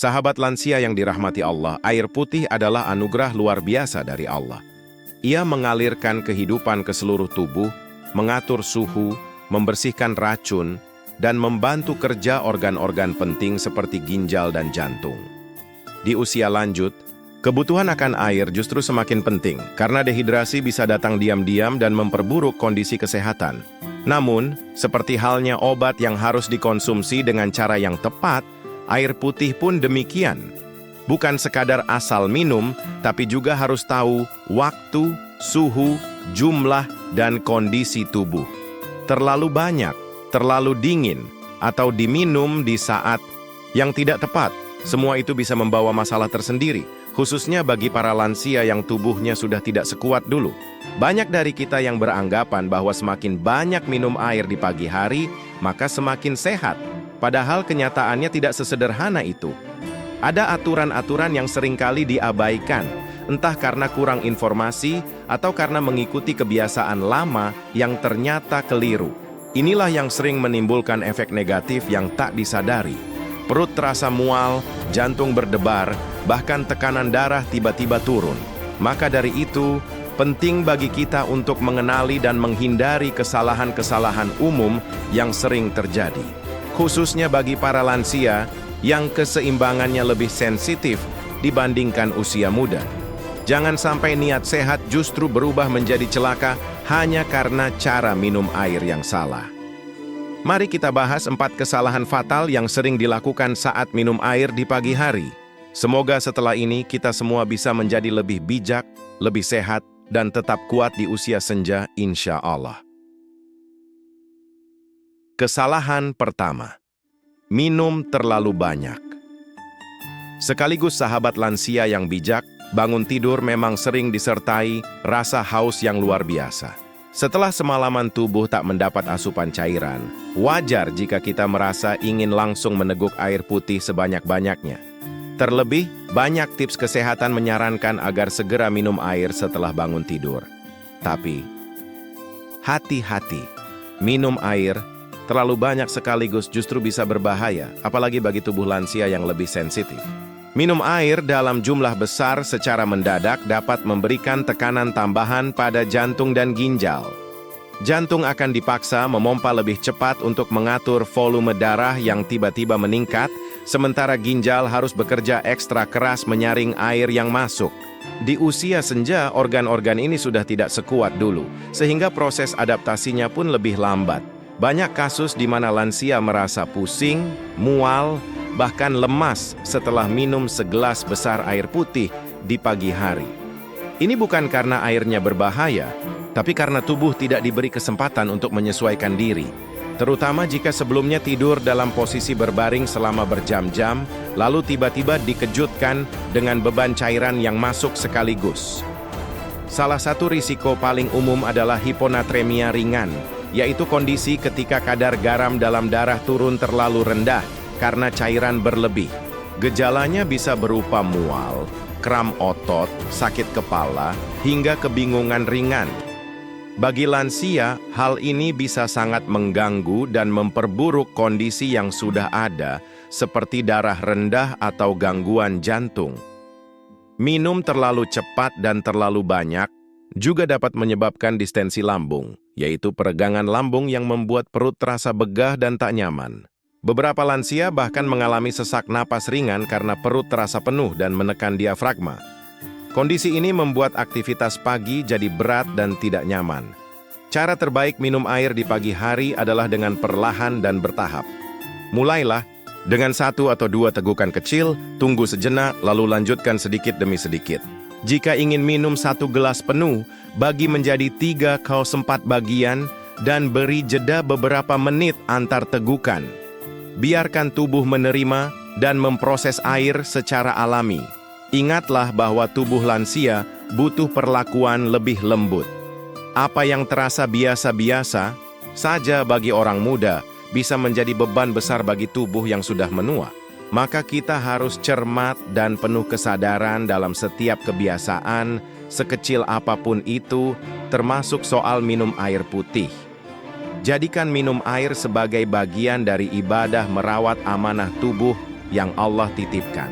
Sahabat lansia yang dirahmati Allah, air putih adalah anugerah luar biasa dari Allah. Ia mengalirkan kehidupan ke seluruh tubuh, mengatur suhu, membersihkan racun, dan membantu kerja organ-organ penting seperti ginjal dan jantung. Di usia lanjut, kebutuhan akan air justru semakin penting karena dehidrasi bisa datang diam-diam dan memperburuk kondisi kesehatan. Namun, seperti halnya obat yang harus dikonsumsi dengan cara yang tepat, air putih pun demikian. Bukan sekadar asal minum, tapi juga harus tahu waktu, suhu, jumlah, dan kondisi tubuh. Terlalu banyak, terlalu dingin, atau diminum di saat yang tidak tepat, semua itu bisa membawa masalah tersendiri, khususnya bagi para lansia yang tubuhnya sudah tidak sekuat dulu. Banyak dari kita yang beranggapan bahwa semakin banyak minum air di pagi hari, maka semakin sehat. Padahal kenyataannya tidak sesederhana itu. Ada aturan-aturan yang seringkali diabaikan, entah karena kurang informasi atau karena mengikuti kebiasaan lama yang ternyata keliru. Inilah yang sering menimbulkan efek negatif yang tak disadari. Perut terasa mual, jantung berdebar, bahkan tekanan darah tiba-tiba turun. Maka dari itu, penting bagi kita untuk mengenali dan menghindari kesalahan-kesalahan umum yang sering terjadi. Khususnya bagi para lansia yang keseimbangannya lebih sensitif dibandingkan usia muda. Jangan sampai niat sehat justru berubah menjadi celaka hanya karena cara minum air yang salah. Mari kita bahas 4 kesalahan fatal yang sering dilakukan saat minum air di pagi hari. Semoga setelah ini kita semua bisa menjadi lebih bijak, lebih sehat, dan tetap kuat di usia senja, insya Allah. Kesalahan pertama, minum terlalu banyak. Sekaligus sahabat lansia yang bijak, bangun tidur memang sering disertai rasa haus yang luar biasa. Setelah semalaman tubuh tak mendapat asupan cairan, wajar jika kita merasa ingin langsung meneguk air putih sebanyak-banyaknya. Terlebih, banyak tips kesehatan menyarankan agar segera minum air setelah bangun tidur. Tapi, hati-hati, minum air terlalu banyak sekaligus justru bisa berbahaya, apalagi bagi tubuh lansia yang lebih sensitif. Minum air dalam jumlah besar secara mendadak dapat memberikan tekanan tambahan pada jantung dan ginjal. Jantung akan dipaksa memompa lebih cepat untuk mengatur volume darah yang tiba-tiba meningkat, sementara ginjal harus bekerja ekstra keras menyaring air yang masuk. Di usia senja, organ-organ ini sudah tidak sekuat dulu, sehingga proses adaptasinya pun lebih lambat. Banyak kasus di mana lansia merasa pusing, mual, bahkan lemas setelah minum segelas besar air putih di pagi hari. Ini bukan karena airnya berbahaya, tapi karena tubuh tidak diberi kesempatan untuk menyesuaikan diri. Terutama jika sebelumnya tidur dalam posisi berbaring selama berjam-jam, lalu tiba-tiba dikejutkan dengan beban cairan yang masuk sekaligus. Salah satu risiko paling umum adalah hiponatremia ringan, yaitu kondisi ketika kadar garam dalam darah turun terlalu rendah karena cairan berlebih. Gejalanya bisa berupa mual, kram otot, sakit kepala, hingga kebingungan ringan. Bagi lansia, hal ini bisa sangat mengganggu dan memperburuk kondisi yang sudah ada, seperti darah rendah atau gangguan jantung. Minum terlalu cepat dan terlalu banyak juga dapat menyebabkan distensi lambung, yaitu peregangan lambung yang membuat perut terasa begah dan tak nyaman. Beberapa lansia bahkan mengalami sesak napas ringan karena perut terasa penuh dan menekan diafragma. Kondisi ini membuat aktivitas pagi jadi berat dan tidak nyaman. Cara terbaik minum air di pagi hari adalah dengan perlahan dan bertahap. Mulailah dengan 1 atau 2 tegukan kecil, tunggu sejenak, lalu lanjutkan sedikit demi sedikit. Jika ingin minum 1 gelas penuh, bagi menjadi 3/4 bagian dan beri jeda beberapa menit antar tegukan. Biarkan tubuh menerima dan memproses air secara alami. Ingatlah bahwa tubuh lansia butuh perlakuan lebih lembut. Apa yang terasa biasa-biasa saja bagi orang muda bisa menjadi beban besar bagi tubuh yang sudah menua. Maka kita harus cermat dan penuh kesadaran dalam setiap kebiasaan, sekecil apapun itu, termasuk soal minum air putih. Jadikan minum air sebagai bagian dari ibadah merawat amanah tubuh yang Allah titipkan.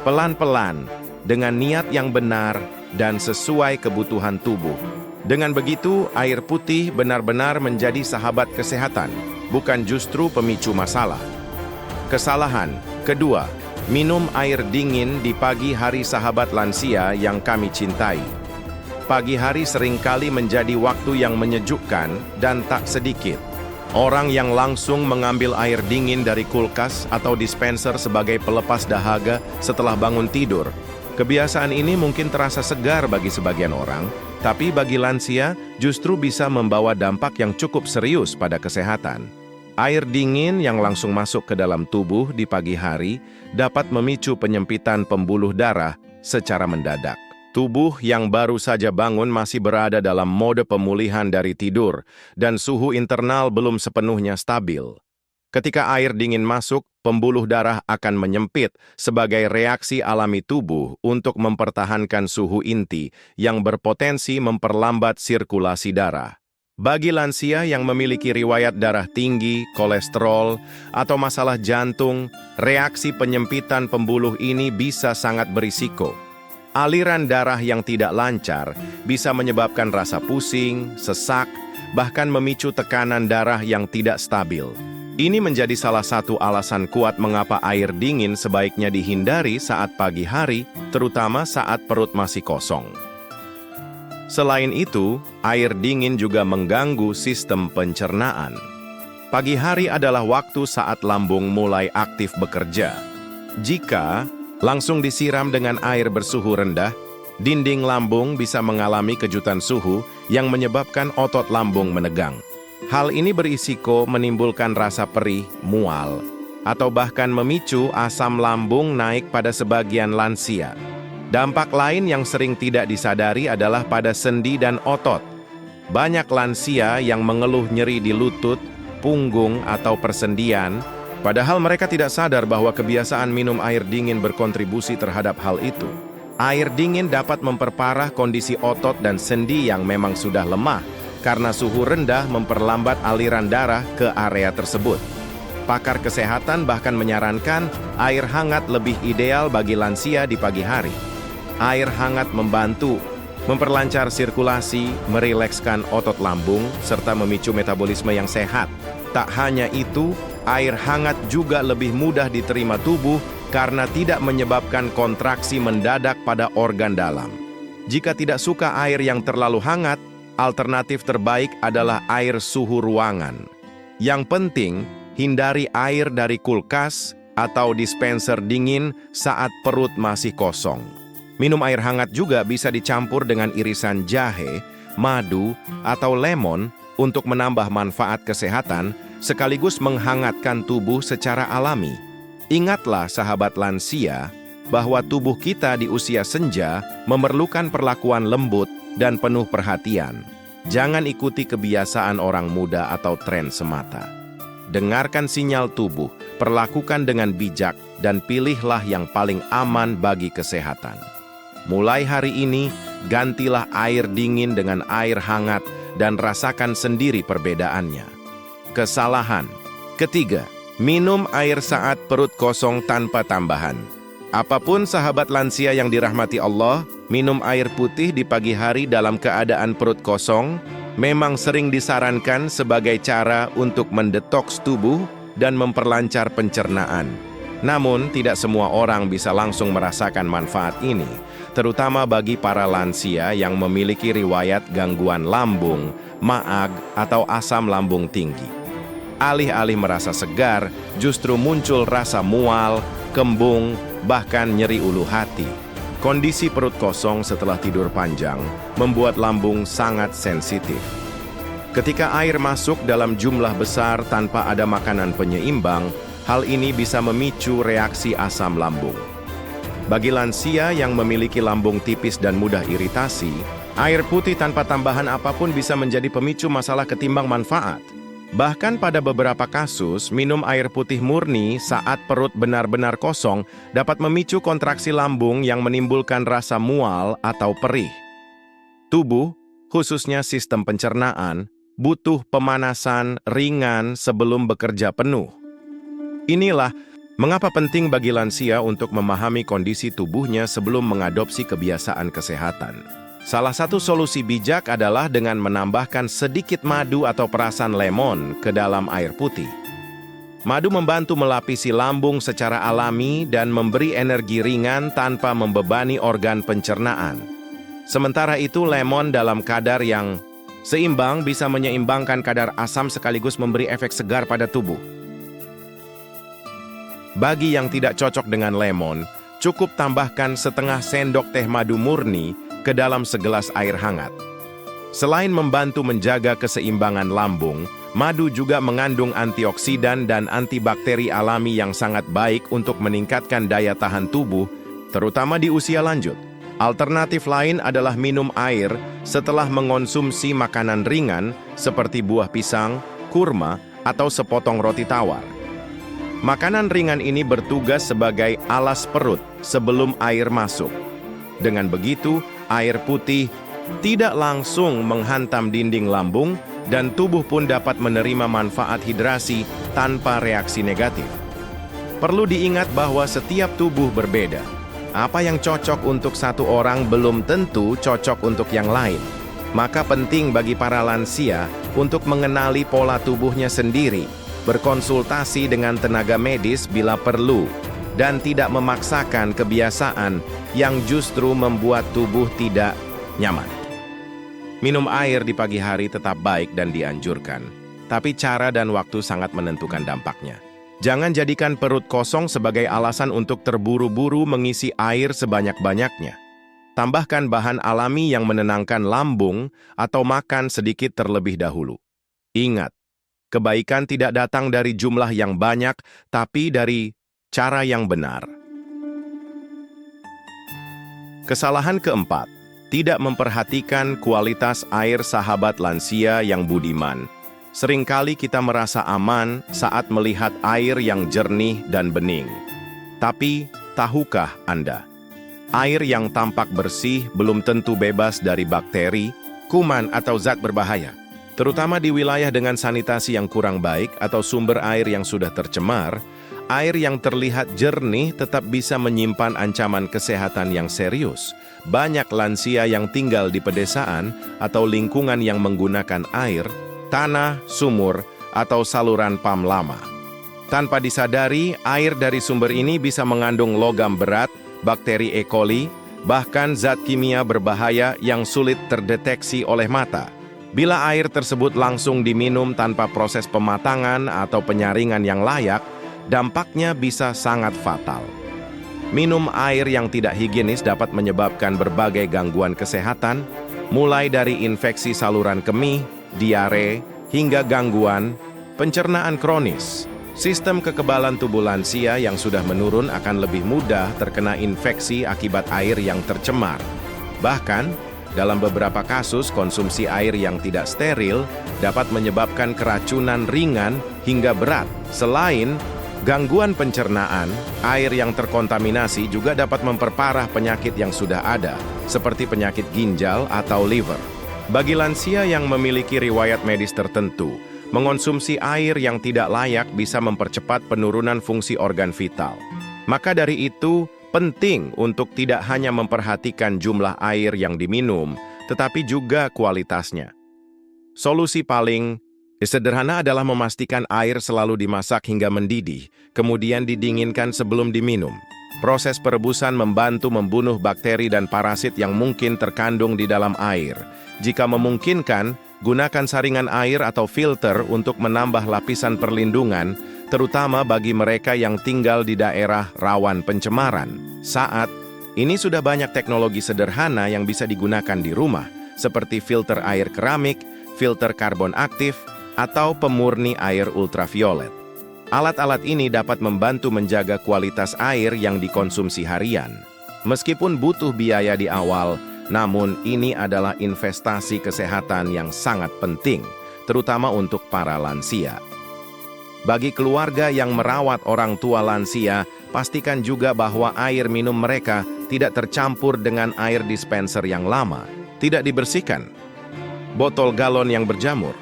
Pelan-pelan, dengan niat yang benar dan sesuai kebutuhan tubuh. Dengan begitu, air putih benar-benar menjadi sahabat kesehatan, bukan justru pemicu masalah. Kesalahan kedua, minum air dingin di pagi hari sahabat lansia yang kami cintai. Pagi hari seringkali menjadi waktu yang menyejukkan dan tak sedikit orang yang langsung mengambil air dingin dari kulkas atau dispenser sebagai pelepas dahaga setelah bangun tidur. Kebiasaan ini mungkin terasa segar bagi sebagian orang, tapi bagi lansia justru bisa membawa dampak yang cukup serius pada kesehatan. Air dingin yang langsung masuk ke dalam tubuh di pagi hari dapat memicu penyempitan pembuluh darah secara mendadak. Tubuh yang baru saja bangun masih berada dalam mode pemulihan dari tidur, dan suhu internal belum sepenuhnya stabil. Ketika air dingin masuk, pembuluh darah akan menyempit sebagai reaksi alami tubuh untuk mempertahankan suhu inti yang berpotensi memperlambat sirkulasi darah. Bagi lansia yang memiliki riwayat darah tinggi, kolesterol, atau masalah jantung, reaksi penyempitan pembuluh ini bisa sangat berisiko. Aliran darah yang tidak lancar bisa menyebabkan rasa pusing, sesak, bahkan memicu tekanan darah yang tidak stabil. Ini menjadi salah satu alasan kuat mengapa air dingin sebaiknya dihindari saat pagi hari, terutama saat perut masih kosong. Selain itu, air dingin juga mengganggu sistem pencernaan. Pagi hari adalah waktu saat lambung mulai aktif bekerja. Jika langsung disiram dengan air bersuhu rendah, dinding lambung bisa mengalami kejutan suhu yang menyebabkan otot lambung menegang. Hal ini berisiko menimbulkan rasa perih, mual, atau bahkan memicu asam lambung naik pada sebagian lansia. Dampak lain yang sering tidak disadari adalah pada sendi dan otot. Banyak lansia yang mengeluh nyeri di lutut, punggung, atau persendian, padahal mereka tidak sadar bahwa kebiasaan minum air dingin berkontribusi terhadap hal itu. Air dingin dapat memperparah kondisi otot dan sendi yang memang sudah lemah, karena suhu rendah memperlambat aliran darah ke area tersebut. Pakar kesehatan bahkan menyarankan air hangat lebih ideal bagi lansia di pagi hari. Air hangat membantu memperlancar sirkulasi, merilekskan otot lambung, serta memicu metabolisme yang sehat. Tak hanya itu, air hangat juga lebih mudah diterima tubuh karena tidak menyebabkan kontraksi mendadak pada organ dalam. Jika tidak suka air yang terlalu hangat, alternatif terbaik adalah air suhu ruangan. Yang penting, hindari air dari kulkas atau dispenser dingin saat perut masih kosong. Minum air hangat juga bisa dicampur dengan irisan jahe, madu, atau lemon untuk menambah manfaat kesehatan sekaligus menghangatkan tubuh secara alami. Ingatlah sahabat lansia, bahwa tubuh kita di usia senja memerlukan perlakuan lembut dan penuh perhatian. Jangan ikuti kebiasaan orang muda atau tren semata. Dengarkan sinyal tubuh, perlakukan dengan bijak, dan pilihlah yang paling aman bagi kesehatan. Mulai hari ini, gantilah air dingin dengan air hangat dan rasakan sendiri perbedaannya. Kesalahan ketiga, minum air saat perut kosong tanpa tambahan. Apapun sahabat lansia yang dirahmati Allah, minum air putih di pagi hari dalam keadaan perut kosong memang sering disarankan sebagai cara untuk mendetoks tubuh dan memperlancar pencernaan. Namun, tidak semua orang bisa langsung merasakan manfaat ini, terutama bagi para lansia yang memiliki riwayat gangguan lambung, maag, atau asam lambung tinggi. Alih-alih merasa segar, justru muncul rasa mual, kembung, bahkan nyeri ulu hati. Kondisi perut kosong setelah tidur panjang membuat lambung sangat sensitif. Ketika air masuk dalam jumlah besar tanpa ada makanan penyeimbang, hal ini bisa memicu reaksi asam lambung. Bagi lansia yang memiliki lambung tipis dan mudah iritasi, air putih tanpa tambahan apapun bisa menjadi pemicu masalah ketimbang manfaat. Bahkan pada beberapa kasus, minum air putih murni saat perut benar-benar kosong dapat memicu kontraksi lambung yang menimbulkan rasa mual atau perih. Tubuh, khususnya sistem pencernaan, butuh pemanasan ringan sebelum bekerja penuh. Inilah Mengapa penting bagi lansia untuk memahami kondisi tubuhnya sebelum mengadopsi kebiasaan kesehatan? Salah satu solusi bijak adalah dengan menambahkan sedikit madu atau perasan lemon ke dalam air putih. Madu membantu melapisi lambung secara alami dan memberi energi ringan tanpa membebani organ pencernaan. Sementara itu, lemon dalam kadar yang seimbang bisa menyeimbangkan kadar asam sekaligus memberi efek segar pada tubuh. Bagi yang tidak cocok dengan lemon, cukup tambahkan setengah sendok teh madu murni ke dalam segelas air hangat. Selain membantu menjaga keseimbangan lambung, madu juga mengandung antioksidan dan antibakteri alami yang sangat baik untuk meningkatkan daya tahan tubuh, terutama di usia lanjut. Alternatif lain adalah minum air setelah mengonsumsi makanan ringan seperti buah pisang, kurma, atau sepotong roti tawar. Makanan ringan ini bertugas sebagai alas perut sebelum air masuk. Dengan begitu, air putih tidak langsung menghantam dinding lambung dan tubuh pun dapat menerima manfaat hidrasi tanpa reaksi negatif. Perlu diingat bahwa setiap tubuh berbeda. Apa yang cocok untuk satu orang belum tentu cocok untuk yang lain. Maka penting bagi para lansia untuk mengenali pola tubuhnya sendiri, berkonsultasi dengan tenaga medis bila perlu, dan tidak memaksakan kebiasaan yang justru membuat tubuh tidak nyaman. Minum air di pagi hari tetap baik dan dianjurkan, tapi cara dan waktu sangat menentukan dampaknya. Jangan jadikan perut kosong sebagai alasan untuk terburu-buru mengisi air sebanyak-banyaknya. Tambahkan bahan alami yang menenangkan lambung atau makan sedikit terlebih dahulu. Ingat, kebaikan tidak datang dari jumlah yang banyak, tapi dari cara yang benar. Kesalahan keempat, tidak memperhatikan kualitas air sahabat lansia yang budiman. Seringkali kita merasa aman saat melihat air yang jernih dan bening. Tapi, tahukah Anda, air yang tampak bersih belum tentu bebas dari bakteri, kuman, atau zat berbahaya. Terutama di wilayah dengan sanitasi yang kurang baik atau sumber air yang sudah tercemar, air yang terlihat jernih tetap bisa menyimpan ancaman kesehatan yang serius. Banyak lansia yang tinggal di pedesaan atau lingkungan yang menggunakan air, tanah, sumur, atau saluran PAM lama. Tanpa disadari, air dari sumber ini bisa mengandung logam berat, bakteri E. coli, bahkan zat kimia berbahaya yang sulit terdeteksi oleh mata. Bila air tersebut langsung diminum tanpa proses pematangan atau penyaringan yang layak, dampaknya bisa sangat fatal. Minum air yang tidak higienis dapat menyebabkan berbagai gangguan kesehatan, mulai dari infeksi saluran kemih, diare, hingga gangguan pencernaan kronis. Sistem kekebalan tubuh lansia yang sudah menurun akan lebih mudah terkena infeksi akibat air yang tercemar. Bahkan, dalam beberapa kasus, konsumsi air yang tidak steril dapat menyebabkan keracunan ringan hingga berat. Selain gangguan pencernaan, air yang terkontaminasi juga dapat memperparah penyakit yang sudah ada, seperti penyakit ginjal atau liver. Bagi lansia yang memiliki riwayat medis tertentu, mengonsumsi air yang tidak layak bisa mempercepat penurunan fungsi organ vital. Maka dari itu, penting untuk tidak hanya memperhatikan jumlah air yang diminum, tetapi juga kualitasnya. Solusi paling sederhana adalah memastikan air selalu dimasak hingga mendidih, kemudian didinginkan sebelum diminum. Proses perebusan membantu membunuh bakteri dan parasit yang mungkin terkandung di dalam air. Jika memungkinkan, gunakan saringan air atau filter untuk menambah lapisan perlindungan, terutama bagi mereka yang tinggal di daerah rawan pencemaran. Saat ini sudah banyak teknologi sederhana yang bisa digunakan di rumah, seperti filter air keramik, filter karbon aktif, atau pemurni air ultraviolet. Alat-alat ini dapat membantu menjaga kualitas air yang dikonsumsi harian. Meskipun butuh biaya di awal, namun ini adalah investasi kesehatan yang sangat penting, terutama untuk para lansia. Bagi keluarga yang merawat orang tua lansia, pastikan juga bahwa air minum mereka tidak tercampur dengan air dispenser yang lama, tidak dibersihkan, botol galon yang berjamur,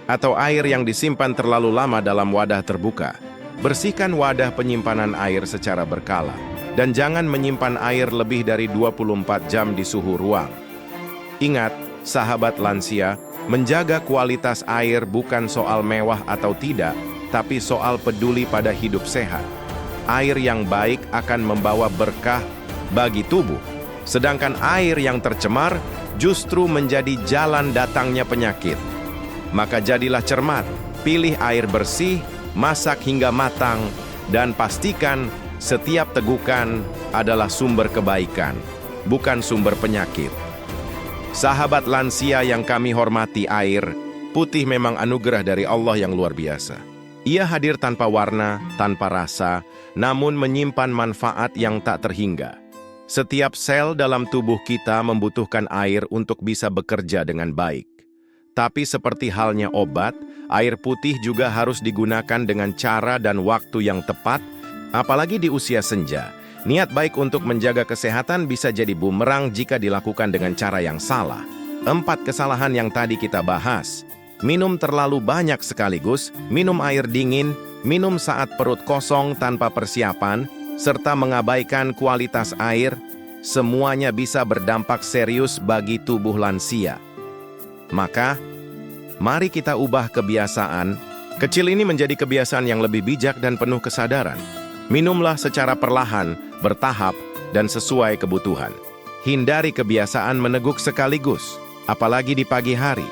atau air yang disimpan terlalu lama dalam wadah terbuka. Bersihkan wadah penyimpanan air secara berkala, dan jangan menyimpan air lebih dari 24 jam di suhu ruang. Ingat, sahabat lansia, menjaga kualitas air bukan soal mewah atau tidak, tapi soal peduli pada hidup sehat. Air yang baik akan membawa berkah bagi tubuh, sedangkan air yang tercemar justru menjadi jalan datangnya penyakit. Maka jadilah cermat, pilih air bersih, masak hingga matang, dan pastikan setiap tegukan adalah sumber kebaikan, bukan sumber penyakit. Sahabat lansia yang kami hormati, air putih memang anugerah dari Allah yang luar biasa. Ia hadir tanpa warna, tanpa rasa, namun menyimpan manfaat yang tak terhingga. Setiap sel dalam tubuh kita membutuhkan air untuk bisa bekerja dengan baik. Tapi seperti halnya obat, air putih juga harus digunakan dengan cara dan waktu yang tepat. Apalagi di usia senja, niat baik untuk menjaga kesehatan bisa jadi bumerang jika dilakukan dengan cara yang salah. 4 kesalahan yang tadi kita bahas. Minum terlalu banyak sekaligus, minum air dingin, minum saat perut kosong tanpa persiapan, serta mengabaikan kualitas air, semuanya bisa berdampak serius bagi tubuh lansia. Maka, mari kita ubah kebiasaan kecil ini menjadi kebiasaan yang lebih bijak dan penuh kesadaran. Minumlah secara perlahan, bertahap, dan sesuai kebutuhan. Hindari kebiasaan meneguk sekaligus, apalagi di pagi hari.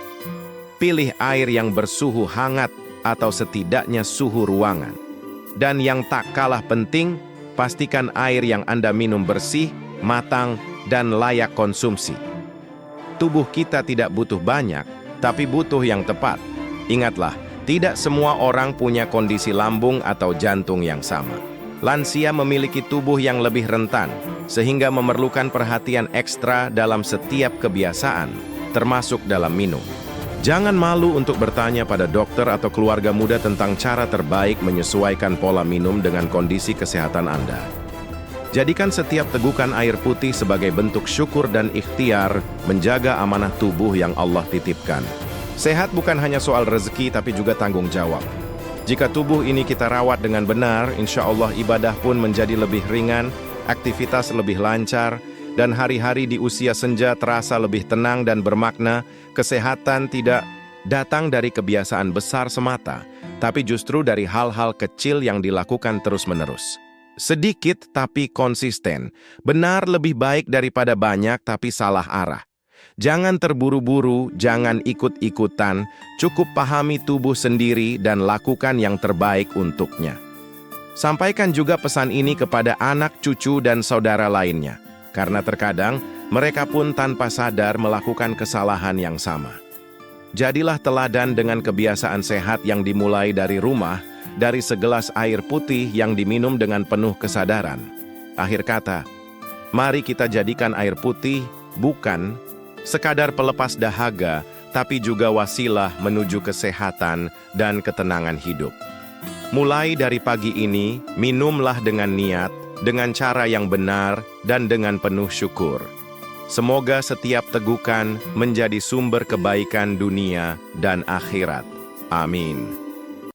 Pilih air yang bersuhu hangat atau setidaknya suhu ruangan. Dan yang tak kalah penting, pastikan air yang Anda minum bersih, matang, dan layak konsumsi. Tubuh kita tidak butuh banyak, tapi butuh yang tepat. Ingatlah, tidak semua orang punya kondisi lambung atau jantung yang sama. Lansia memiliki tubuh yang lebih rentan, sehingga memerlukan perhatian ekstra dalam setiap kebiasaan, termasuk dalam minum. Jangan malu untuk bertanya pada dokter atau keluarga muda tentang cara terbaik menyesuaikan pola minum dengan kondisi kesehatan Anda. Jadikan setiap tegukan air putih sebagai bentuk syukur dan ikhtiar menjaga amanah tubuh yang Allah titipkan. Sehat bukan hanya soal rezeki, tapi juga tanggung jawab. Jika tubuh ini kita rawat dengan benar, insya Allah ibadah pun menjadi lebih ringan, aktivitas lebih lancar, dan hari-hari di usia senja terasa lebih tenang dan bermakna. Kesehatan tidak datang dari kebiasaan besar semata, tapi justru dari hal-hal kecil yang dilakukan terus-menerus. Sedikit tapi konsisten, benar lebih baik daripada banyak tapi salah arah. Jangan terburu-buru, jangan ikut-ikutan, cukup pahami tubuh sendiri dan lakukan yang terbaik untuknya. Sampaikan juga pesan ini kepada anak, cucu, dan saudara lainnya, karena terkadang mereka pun tanpa sadar melakukan kesalahan yang sama. Jadilah teladan dengan kebiasaan sehat yang dimulai dari rumah, dari segelas air putih yang diminum dengan penuh kesadaran. Akhir kata, mari kita jadikan air putih bukan sekadar pelepas dahaga, tapi juga wasilah menuju kesehatan dan ketenangan hidup. Mulai dari pagi ini, minumlah dengan niat, dengan cara yang benar, dan dengan penuh syukur. Semoga setiap tegukan menjadi sumber kebaikan dunia dan akhirat. Amin.